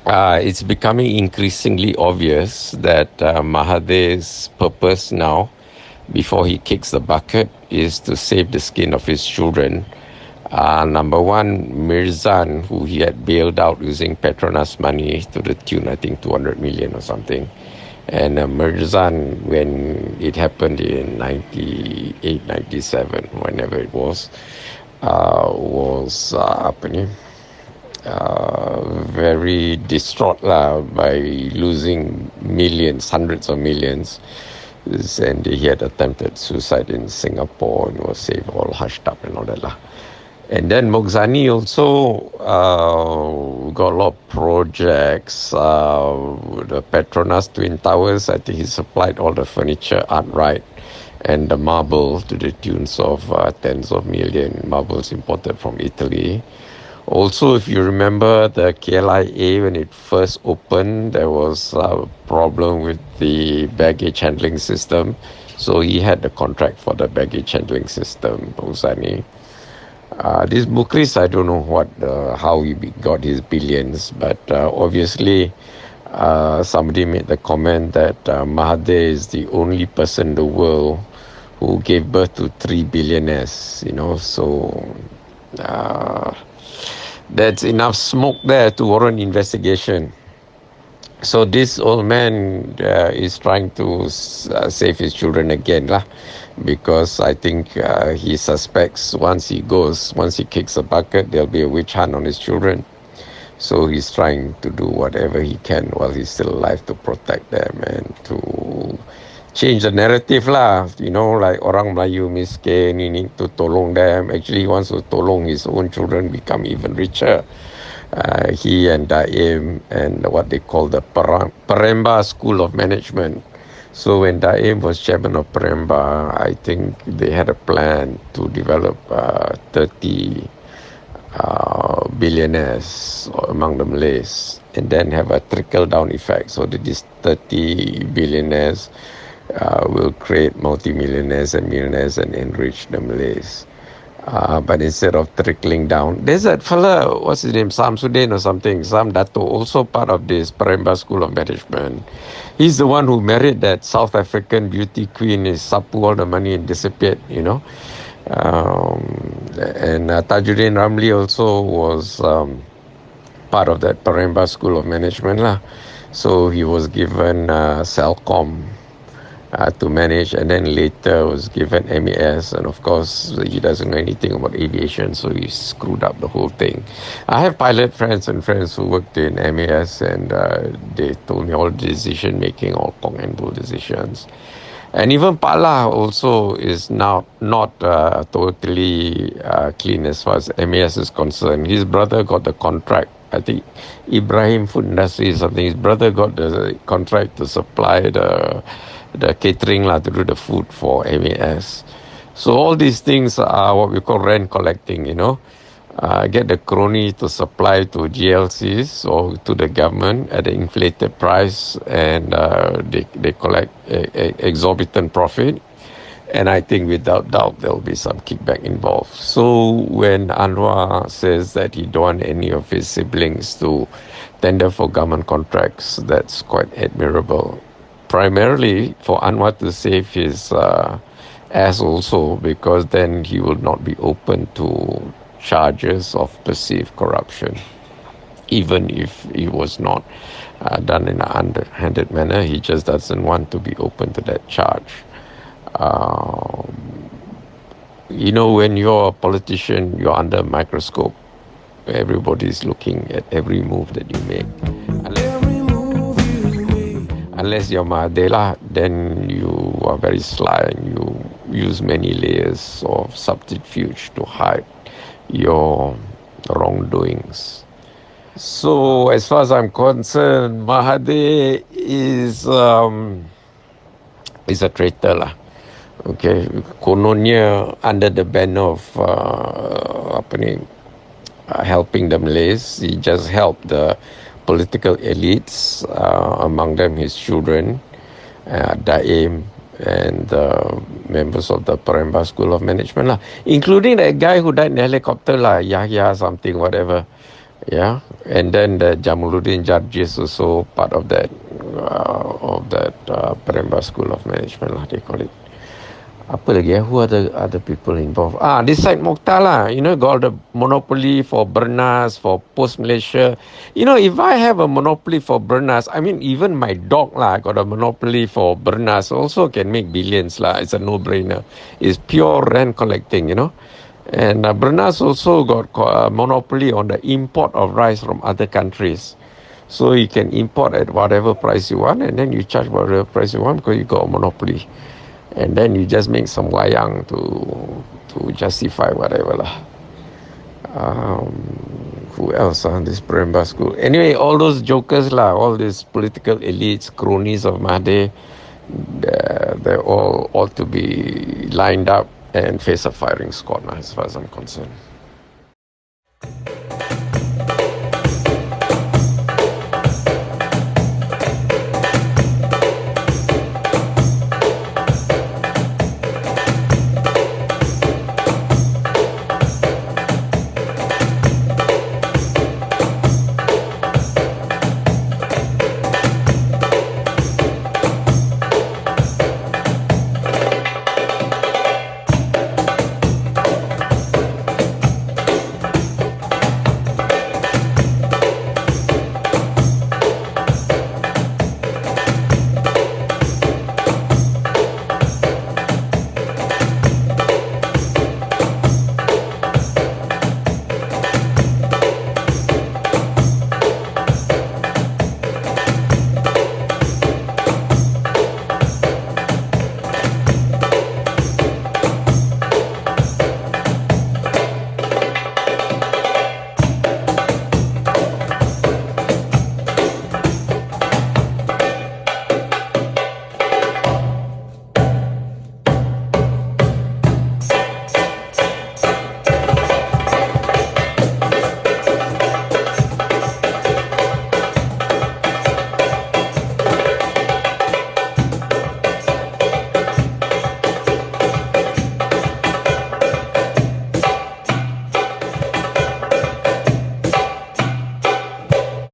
it's becoming increasingly obvious that Mahathir's purpose now, before he kicks the bucket, is to save the skin of his children. Number one, Mirzan, who he had bailed out using Petronas money to the tune, I think, 200 million or something. And Mirzan, when it happened in 98, 97, whenever it was apa ni, very distraught lah by losing millions, hundreds of millions. And he had attempted suicide in Singapore and was saved, all hushed up and all that lah. And then Mogzani also got a lot of projects. The Petronas Twin Towers, I think he supplied all the furniture outright and the marble to the tunes of tens of million marbles imported from Italy. Also, if you remember the KLIA, when it first opened, there was a problem with the baggage handling system. So he had the contract for the baggage handling system, Mogzani. This Mukhlis, I don't know how he got his billions, but obviously somebody made the comment that Mahathir is the only person in the world who gave birth to 3 billionaires, so that's enough smoke there to warrant investigation. So this old man is trying to save his children again lah, because I think he suspects once he kicks the bucket, there'll be a witch hunt on his children. So he's trying to do whatever he can while he's still alive to protect them and to change the narrative lah. Like orang Melayu miskin, he need to tolong them. Actually, he wants to tolong his own children become even richer. He and Daim and what they call the Peremba School of Management. So when Daim was chairman of Peremba, I think they had a plan to develop 30 billionaires among the Malays and then have a trickle-down effect. So that these 30 billionaires will create multi-millionaires and millionaires and enrich the Malays. But instead of trickling down, there's that fella, what's his name, Samsudin or something, Sam Dato, also part of this Peremba School of Management. He's the one who married that South African beauty queen, is sapu all the money and disappeared, And Tajuddin Ramli also was part of that Peremba School of Management lah. So he was given Celcom to manage, and then later was given MAS, and of course he doesn't know anything about aviation, so he screwed up the whole thing. I have pilot friends and friends who worked in MAS, and they told me all decision making, all Kong and Bull decisions. And even Pala also is now not totally clean as far as MAS is concerned. His brother got the contract. I think Ibrahim Food Industry or something. His brother got the contract to supply the catering to do the food for MAS. So all these things are what we call rent collecting, get the crony to supply to GLCs or to the government at an inflated price, and they collect exorbitant profit. And I think without doubt there'll be some kickback involved. So when Anwar says that he don't want any of his siblings to tender for government contracts, that's quite admirable. Primarily for Anwar to save his ass also, because then he will not be open to charges of perceived corruption. Even if it was not done in an underhanded manner, he just doesn't want to be open to that charge. When you're a politician, you're under a microscope. Everybody's looking at every move that you make. Unless you're Mahathir, then you are very sly and you use many layers of subterfuge to hide your wrongdoings. So as far as I'm concerned, Mahathir is a traitor lah. Okay, kononnya under the banner of helping the Malays, he just helped the political elites, among them his children, Daim, and the members of the Peremba School of Management lah, including that guy who died in the helicopter lah, Yahya something, whatever. Yeah, and then the Jamaluddin Judges also part of that Peremba School of Management lah, they call it. Apa lagi who are the other people involved? This side Mokhtar lah, got the monopoly for Bernas, for Post Malaysia. If I have a monopoly for Bernas, I mean even my dog lah got a monopoly for Bernas, also can make billions lah. It's a no-brainer. It's pure rent collecting. And Bernas also got a monopoly on the import of rice from other countries. So you can import at whatever price you want, and then you charge whatever price you want because you got a monopoly. And then you just make some wayang to justify whatever lah. Who else on this Peremba school? Anyway, all those jokers lah, all these political elites, cronies of Mahathir, they're all ought to be lined up and face a firing squad lah, as far as I'm concerned.